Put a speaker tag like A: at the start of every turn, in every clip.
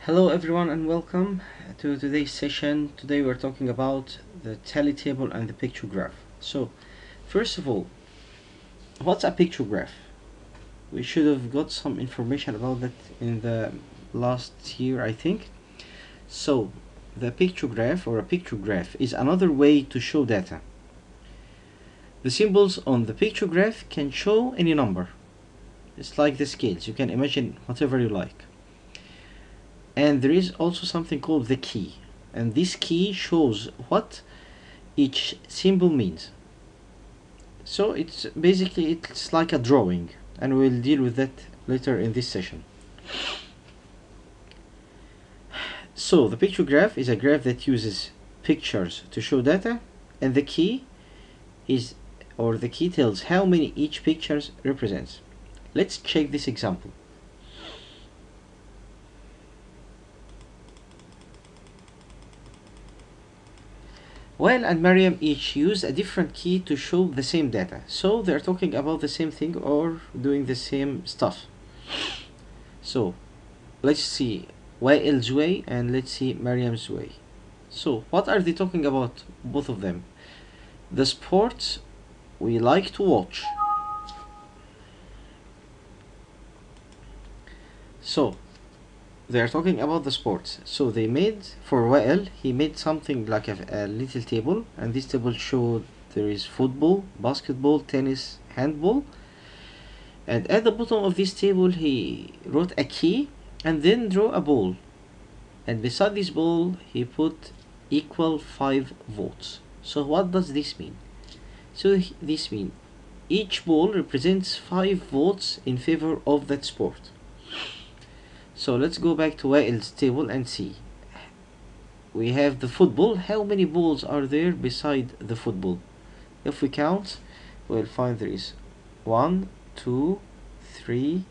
A: Hello everyone and welcome to today's session. Today we're talking about the tally table and the pictograph. So first of all, what's a pictograph? We should have got some information about that in the last year, I think. So the pictograph or a pictograph is another way to show data. The symbols on the pictograph can show any number. It's like the scales, you can imagine whatever you like. And there is also something called the key, and this key shows what each symbol means. So it's like a drawing, and we'll deal with that later in this session. So the pictograph is a graph that uses pictures to show data, and the key tells how many each picture represents. Let's check this example. Wael and Mariam each use a different key to show the same data. So they're talking about the same thing or doing the same stuff. So let's see Wael's way and let's see Mariam's way. So what are they talking about, both of them? The sports we like to watch. So they are talking about the sports. So they made, for Wael, he made something like a little table, and this table showed there is football, basketball, tennis, handball, and at the bottom of this table he wrote a key and then drew a ball, and beside this ball he put equal 5 votes. So what does this mean? So this means each ball represents 5 votes in favor of that sport. So let's go back to Wael's table and see. We have the football. How many balls are there beside the football? If we count, we'll find there is 1, 2, 3,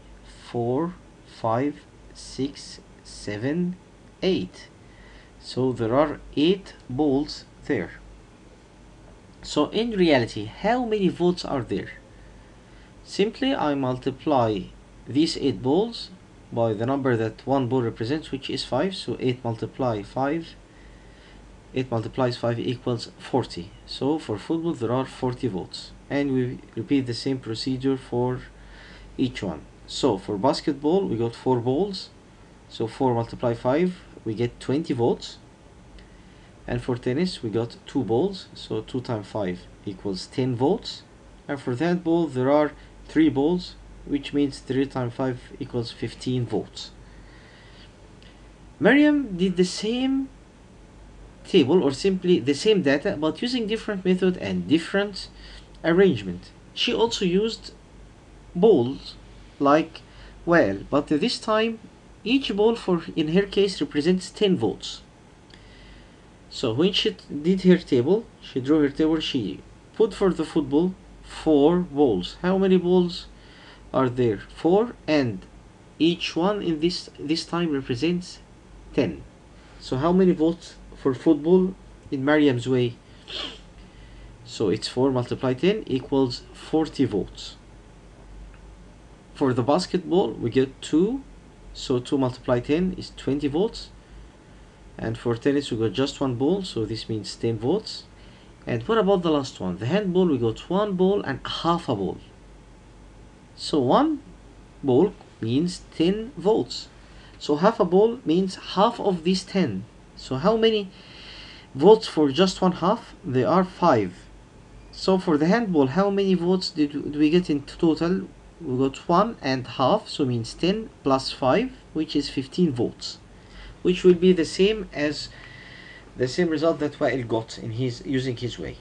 A: 4, 5, 6, 7, 8. So there are 8 balls there. So in reality, how many votes are there? Simply I multiply these 8 balls by the number that one ball represents, which is 5. So 8 multiplies 5 equals 40. So for football there are 40 votes, and we repeat the same procedure for each one. So for basketball we got 4 balls, so 4 multiplied 5, we get 20 votes. And for tennis we got 2 balls, so 2 times 5 equals 10 votes. And for the handball there are 3 balls, which means 3 times 5 equals 15 votes. Mariam did the same table, or simply the same data, but using different method and different arrangement. She also used balls like Wael, but this time each ball in her case represents 10 votes. So when she did her table, she drew her table, she put for the football 4 balls. How many balls are there? 4, and each one in this time represents 10. So how many votes for football in Mariam's way? So it's 4 multiplied 10 equals 40 votes. For the basketball we get 2, so 2 multiplied 10 is 20 votes. And for tennis we got just 1 ball, so this means 10 votes. And what about the last one, the handball? We got 1 ball and half a ball. So 1 ball means 10 votes. So half a ball means half of these 10. So how many votes for just 1 half? There are 5. So for the handball, how many votes did we get in total? We got 1 and half, so means 10 plus 5, which is 15 votes, which will be the same as the same result that Wael got in using his way.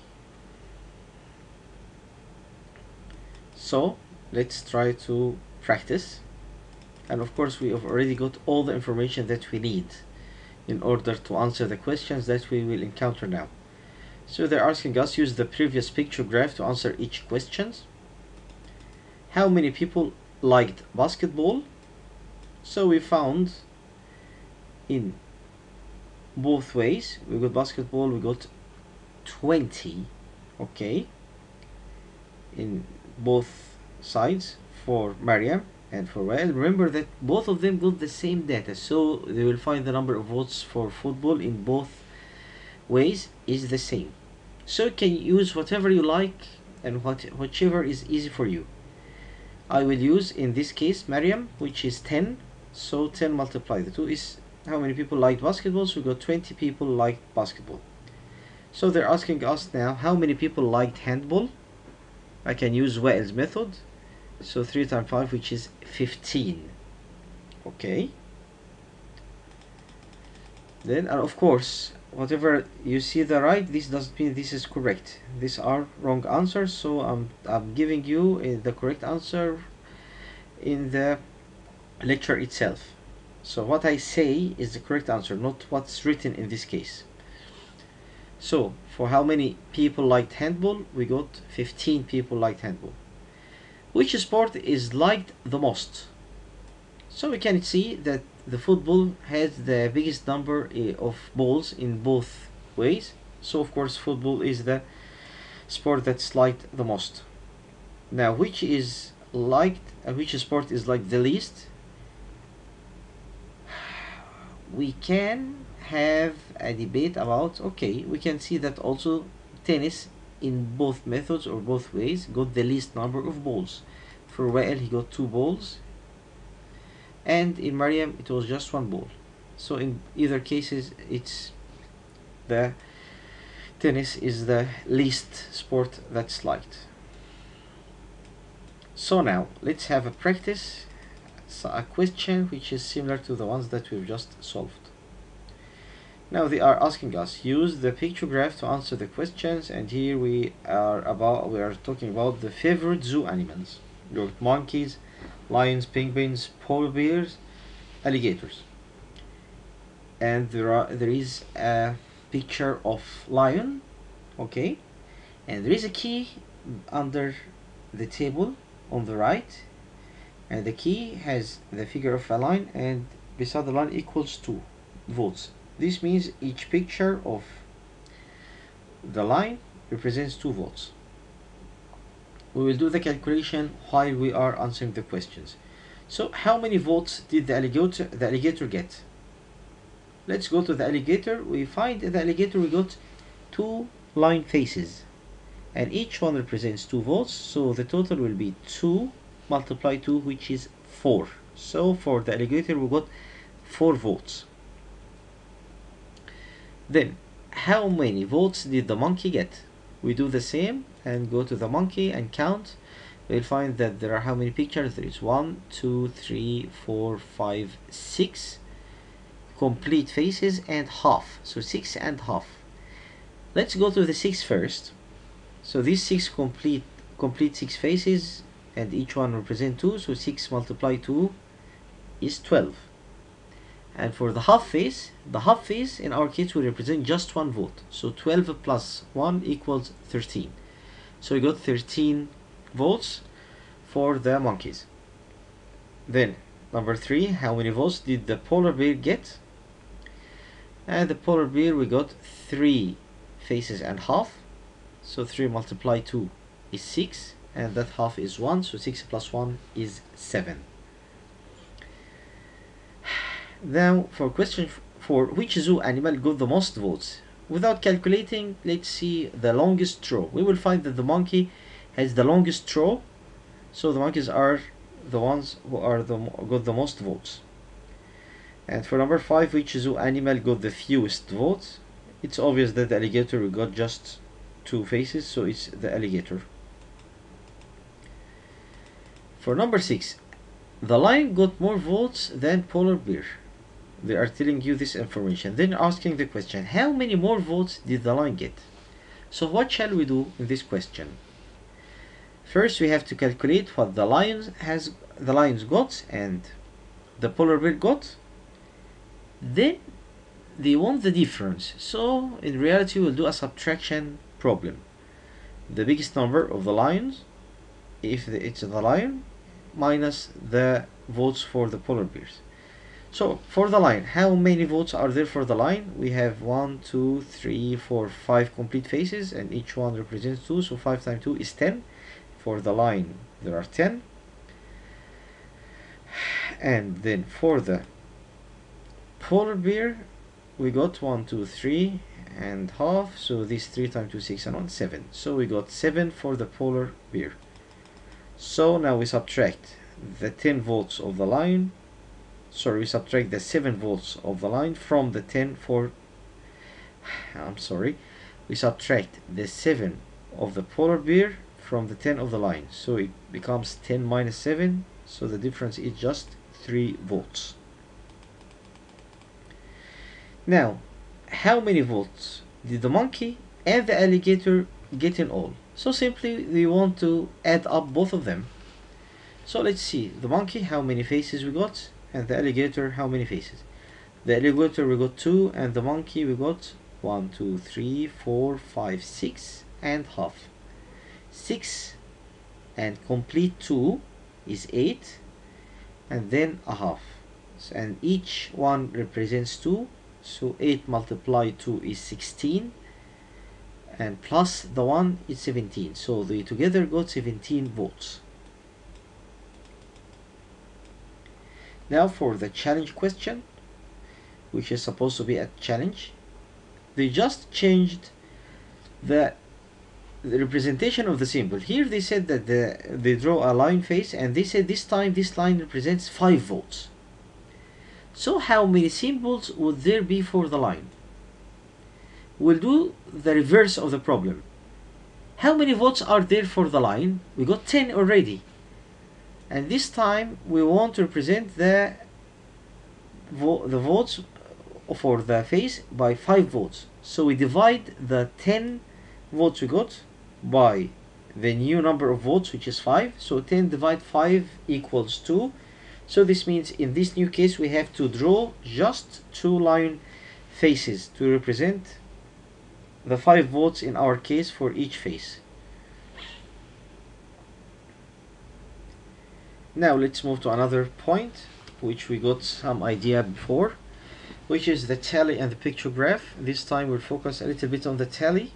A: So let's try to practice, and of course we have already got all the information that we need in order to answer the questions that we will encounter now. So they're asking us use the previous pictograph to answer each question. How many people liked basketball? So we found in both ways, we got basketball, we got 20, okay, in both sides for Mariam. And for Wael, remember that both of them got the same data, so they will find the number of votes for football in both ways is the same. So you can use whatever you like and whichever is easy for you. I will use in this case Mariam, which is 10. So 10 multiplied the 2 is how many people liked basketball. So we got 20 people liked basketball. So they're asking us now how many people liked handball. I can use Wael's method. So 3 times 5, which is 15. Okay. Then of course, whatever you see the right, this doesn't mean this is correct. These are wrong answers, so I'm giving you the correct answer in the lecture itself. So what I say is the correct answer, not what's written in this case. So for how many people liked handball, we got 15 people liked handball. Which sport is liked the most? So we can see that the football has the biggest number of balls in both ways. So of course football is the sport that's liked the most. Now which is liked, which sport is liked the least? We can have a debate about, okay, we can see that also tennis in both methods or both ways got the least number of balls. For Wael, he got 2 balls, and in Mariam it was just 1 ball. So in either cases, it's the tennis is the least sport that's liked. So now let's have a practice, a question which is similar to the ones that we've just solved. Now they are asking us use the pictograph to answer the questions, and here we are talking about the favorite zoo animals. You got monkeys, lions, penguins, polar bears, alligators. And there is a picture of lion, okay, and there is a key under the table on the right, and the key has the figure of a line, and beside the line equals 2 votes. This means each picture of the line represents 2 votes. We will do the calculation while we are answering the questions. So how many votes did the alligator get? Let's go to the alligator. We find the alligator, we got 2 line faces, and each one represents 2 votes, so the total will be 2 multiplied 2, which is 4. So for the alligator we got 4 votes. Then how many votes did the monkey get? We do the same and go to the monkey and count. We'll find that there are how many pictures? There is 1, 2, 3, 4, 5, 6 complete faces and half. So 6 and half. Let's go to the 6 first. So these 6 complete 6 faces, and each one represent 2. So 6 multiplied 2 is 12. And for the half face in our case will represent just 1 vote. So 12 plus 1 equals 13. So we got 13 votes for the monkeys. Then number 3, how many votes did the polar bear get? And the polar bear we got 3 faces and half. So 3 multiplied 2 is 6, and that half is 1. So 6 plus 1 is 7. Now for question 4, which zoo animal got the most votes? Without calculating, let's see the longest straw. We will find that the monkey has the longest straw, so the monkeys are the ones who got the most votes. And for number 5, which zoo animal got the fewest votes? It's obvious that the alligator got just 2 faces, so it's the alligator. For number 6, the lion got more votes than polar bear. They are telling you this information. Then asking the question, how many more votes did the lion get? So what shall we do in this question? First we have to calculate what the lions got and the polar bear got. Then they want the difference. So in reality we'll do a subtraction problem. The biggest number of the lions, if it's the lion, minus the votes for the polar bears. So for the lion, how many votes are there for the lion? We have 1, 2, 3, 4, 5 complete faces, and each one represents 2, so 5 times 2 is 10. For the lion there are 10. And then for the polar bear, we got 1, 2, 3 and half. So this 3 times 2, 6 and 1, 7. So we got 7 for the polar bear. So now we subtract the 10 volts of the line. Sorry, we subtract the 7 volts of the line from the 10 for, we subtract the 7 of the polar bear from the 10 of the line. So it becomes 10 minus 7. So the difference is just 3 volts. Now, how many volts did the monkey and the alligator get in all? So simply we want to add up both of them. So let's see, the monkey, how many faces we got, and the alligator, how many faces. The alligator we got 2, and the monkey we got 1, 2, 3, 4, 5, 6 and half. 6 and complete 2 is 8, and then a half. And each one represents 2, so 8 multiplied 2 is 16, and plus the 1 is 17. So they together got 17 volts. Now for the challenge question, which is supposed to be a challenge, they just changed the representation of the symbol. Here they said that they draw a line face, and they said this time this line represents 5 volts. So how many symbols would there be for the line? We'll do the reverse of the problem. How many volts are there for the line? We got 10 already. And this time we want to represent the volts for the phase by 5 volts. So we divide the 10 volts we got by the new number of volts, which is 5. So 10 divided 5 equals 2. So this means in this new case we have to draw just 2 line faces to represent the 5 volts in our case for each phase. Now let's move to another point which we got some idea before, which is the tally and the pictograph. This time we'll focus a little bit on the tally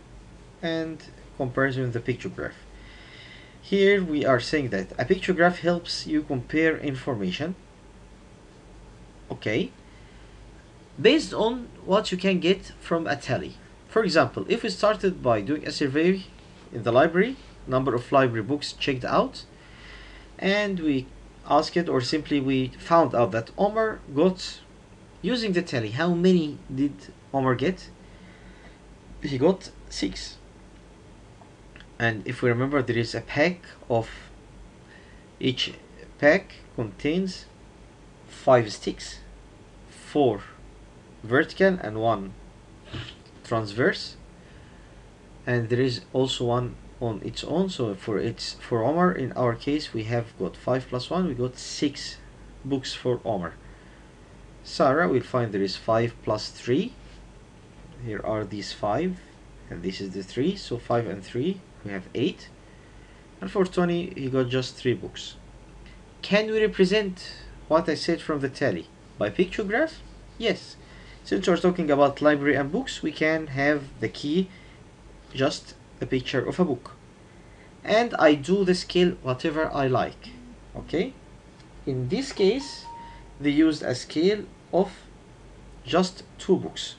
A: and comparison with the pictograph. Here we are saying that a pictograph helps you compare information, okay, based on what you can get from a tally. For example, if we started by doing a survey in the library, number of library books checked out, and we asked it, or simply we found out that Omar got, using the tally, how many did Omar get? He got 6. And if we remember, there is a pack of, each pack contains 5 sticks, 4 vertical and 1 transverse, and there is also one on its own. So for Omar, in our case, we have got 5 plus 1, we got 6 books for Omar. Sarah, we'll find there is 5 plus 3. Here are these 5, and this is the 3, so 5 and 3, we have 8. And for Tony, he got just 3 books. Can we represent what I said from the tally by pictograph? Yes. Since we're talking about library and books, we can have the key just a picture of a book, and I do the scale whatever I like. Okay, in this case they used a scale of just 2 books.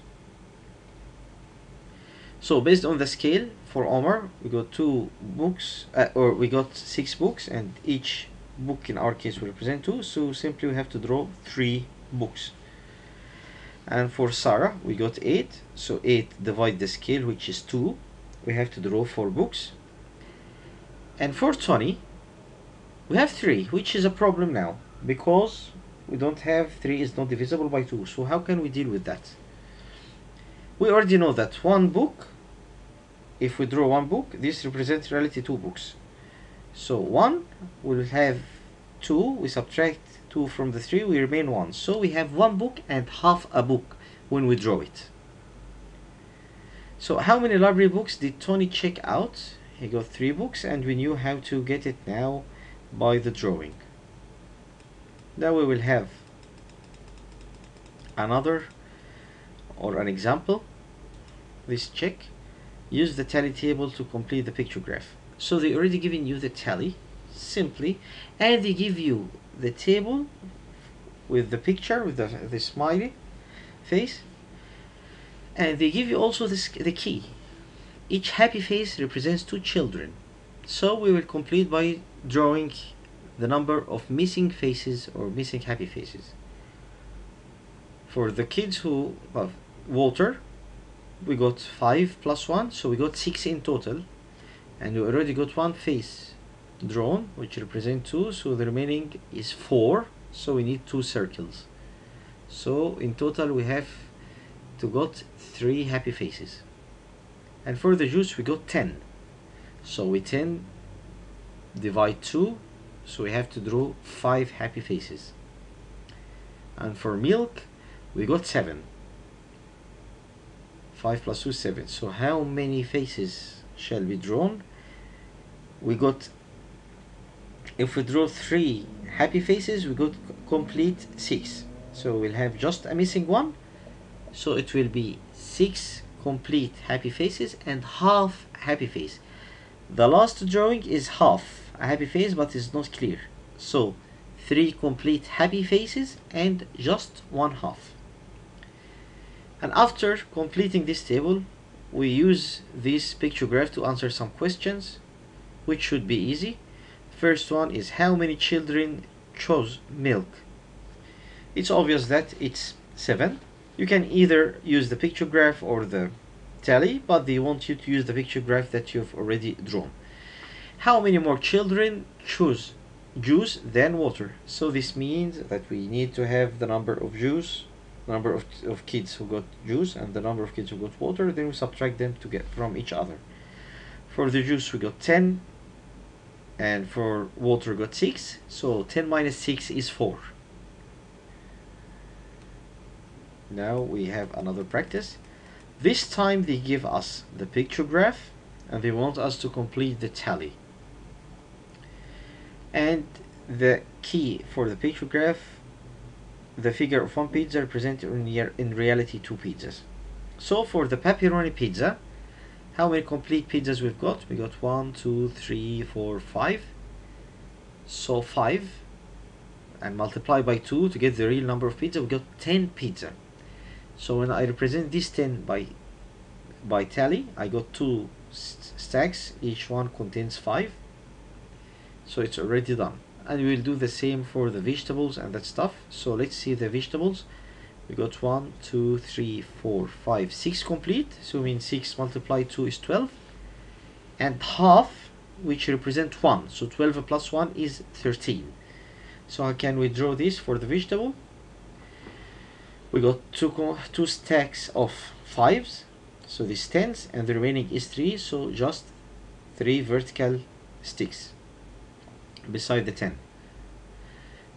A: So based on the scale for Omar, we got 2 books, or we got 6 books, and each book in our case will represent 2, so simply we have to draw 3 books. And for Sarah, we got 8, so 8 divide the scale, which is 2, we have to draw 4 books. And for Tony, we have 3, which is a problem now, because we don't have 3 is not divisible by 2. So how can we deal with that? We already know that 1 book, if we draw 1 book, this represents reality 2 books. So 1 will have 2, we subtract 2 from the 3, we remain 1. So we have 1 book and half a book when we draw it. So how many library books did Tony check out? He got 3 books, and we knew how to get it now by the drawing. Now we will have another, or an example. This check. Use the tally table to complete the pictograph. So they already given you the tally simply, and they give you the table with the picture with the smiley face, and they give you also the key. Each happy face represents two children. So we will complete by drawing the number of missing faces or missing happy faces. For the kids who well, Walter, we got 5 plus 1, so we got 6 in total, and we already got one face drawn which represent 2, so the remaining is 4, so we need 2 circles. So in total we have to got 3 happy faces. And for the juice we got 10, so we 10 divide 2, so we have to draw 5 happy faces. And for milk we got 7. 5 plus 2 is 7. So how many faces shall be drawn? We got, if we draw 3 happy faces, we got complete 6. So we'll have just a missing one. So it will be 6 complete happy faces and half happy face. The last drawing is half a happy face, but it's not clear. So 3 complete happy faces and just 1 half. And after completing this table, we use this pictograph to answer some questions, which should be easy. First one is how many children chose milk? It's obvious that it's 7. You can either use the pictograph or the tally, but they want you to use the pictograph that you've already drawn. How many more children choose juice than water? So this means that we need to have the number of juice, number of kids who got juice and the number of kids who got water, then we subtract them to get from each other. For the juice we got 10, and for water got 6, so 10 minus 6 is 4. Now we have another practice. This time they give us the pictograph and they want us to complete the tally. And the key for the pictograph, the figure of 1 pizza represented in reality 2 pizzas. So for the pepperoni pizza, how many complete pizzas we've got? We got 1, 2, 3, 4, 5. So 5, and multiply by 2 to get the real number of pizza, we got 10 pizza. So when I represent this 10 by tally, I got 2 stacks, each one contains 5. So it's already done. And we will do the same for the vegetables and that stuff. So let's see the vegetables. We got 1, 2, 3, 4, 5, 6 complete. So means 6 multiplied 2 is 12. And half, which represent 1. So 12 plus 1 is 13. So how can we draw this for the vegetable? We got 2 stacks of 5s. So this 10s, and the remaining is 3. So just 3 vertical sticks beside the 10.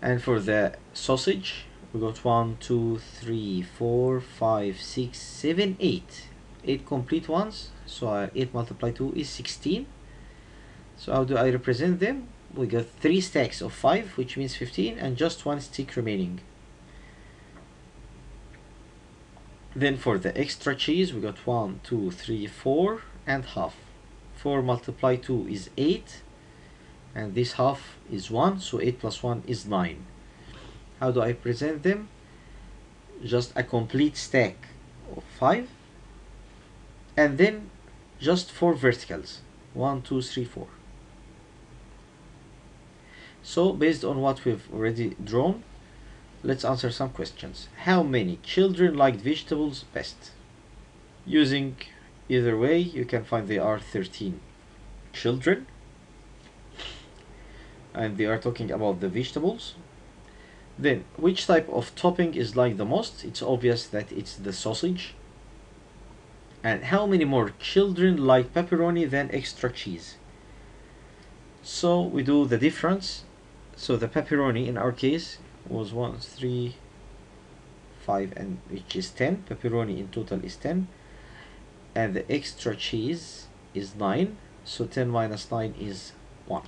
A: And for the sausage we got 1, 2, 3, 4, 5, 6, 7, 8. 8 complete ones. So 8 multiplied 2 is 16. So how do I represent them? We got 3 stacks of 5, which means 15, and just 1 stick remaining. Then for the extra cheese we got 1, 2, 3, 4 and half. 4 multiplied 2 is 8, and this half is 1, so 8 plus 1 is 9. How do I present them? Just a complete stack of 5, and then just 4 verticals. 1, 2, 3, 4. So based on what we've already drawn, let's answer some questions. How many children liked vegetables best? Using either way, you can find there are 13 children. And they are talking about the vegetables. Then, which type of topping is liked the most? It's obvious that it's the sausage. And how many more children like pepperoni than extra cheese? So we do the difference. So the pepperoni in our case was 1, 3, 5, and which is 10. Pepperoni in total is 10. And the extra cheese is 9. So 10 minus 9 is 1.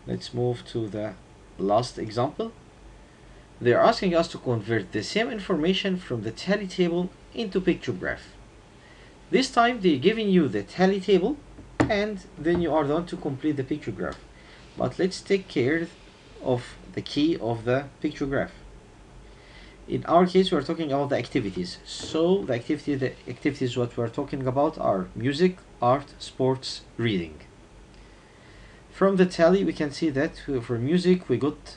A: Let's move to the last example. They are asking us to convert the same information from the tally table into pictograph. This time they're giving you the tally table, and then you are done to complete the pictograph. But let's take care of the key of the pictograph. In our case, we're talking about the activities. So the activities what we're talking about are music, art, sports, reading. From the tally, we can see that for music, we got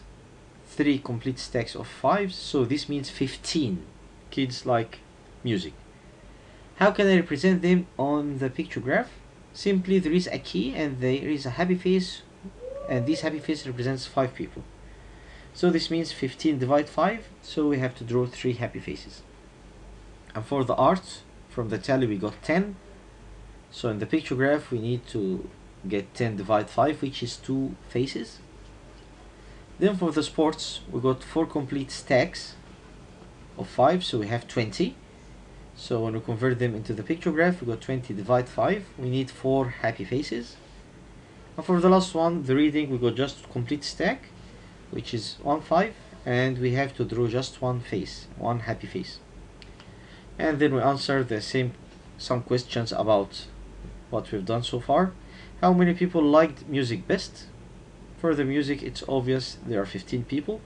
A: 3 complete stacks of 5s, so this means 15 kids like music. How can I represent them on the pictograph? Simply, there is a key and there is a happy face, and this happy face represents 5 people. So this means 15 divide 5, so we have to draw 3 happy faces. And for the art, from the tally we got 10, so in the pictograph we need to get 10 divide 5, which is 2 faces. Then for the sports, we got 4 complete stacks of 5, so we have 20. So when we convert them into the pictograph, we got 20 divide 5, we need 4 happy faces. And for the last one, the reading, we got just complete stack, which is 1 5, and we have to draw just 1 face, 1 happy face. And then we answer some questions about what we've done so far. How many people liked music best? For the music, it's obvious there are 15 people.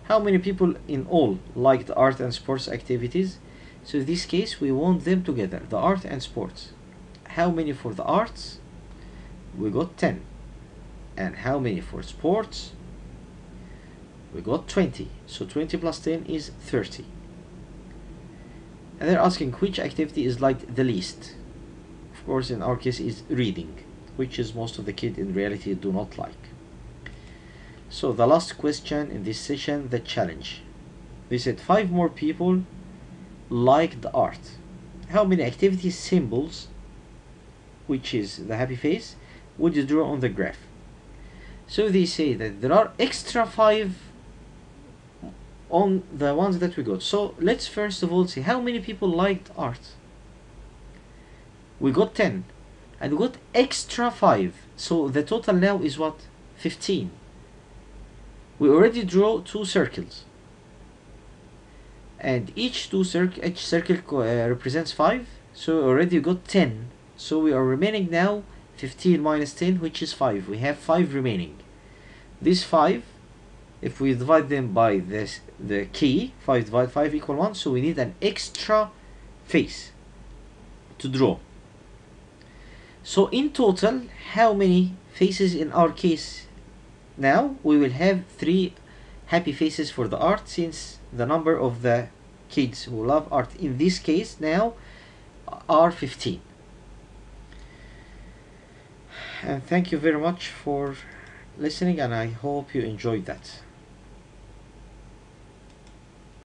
A: How many people in all liked art and sports activities? So in this case, we want them together, the art and sports. How many for the arts? We got 10. And how many for sports? We got 20. So 20 plus 10 is 30. And they're asking which activity is liked the least. Of course, in our case is reading, which is most of the kids in reality do not like. So the last question in this session, the challenge. They said 5 more people liked the art. How many activity symbols, which is the happy face, would you draw on the graph? So they say that there are extra 5 on the ones that we got. So let's first of all see how many people liked art. We got 10 and we got extra 5, so the total now is what? 15. We already draw 2 circles, and each circle represents 5, so we already got 10. So we are remaining now 15 minus 10, which is 5. We have 5 remaining. These 5, if we divide them by the key, 5 divided 5 equal 1, so we need an extra face to draw. So in total, how many faces in our case? Now we will have 3 happy faces for the art, since the number of the kids who love art in this case now are 15. And thank you very much for listening, and I hope you enjoyed that.